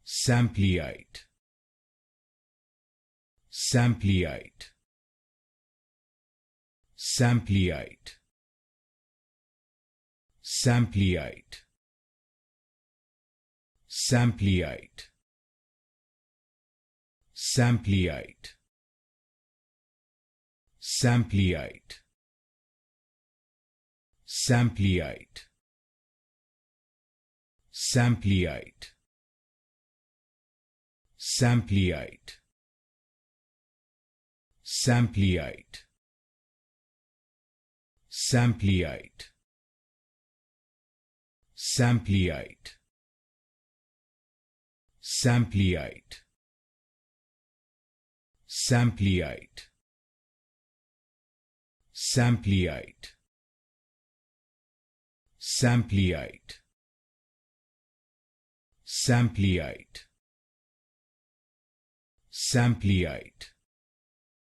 Sampleite, Sampleite, Sampleite, Sampleite, Sampleite, Sampleite, Sampleite, Sampleite, Sampleite, Sampleite, Sampleite, Sampleite, Sampleite, Sampleite, Sampleite, Sampleite, Sampleite, Sampleite, Sampleite,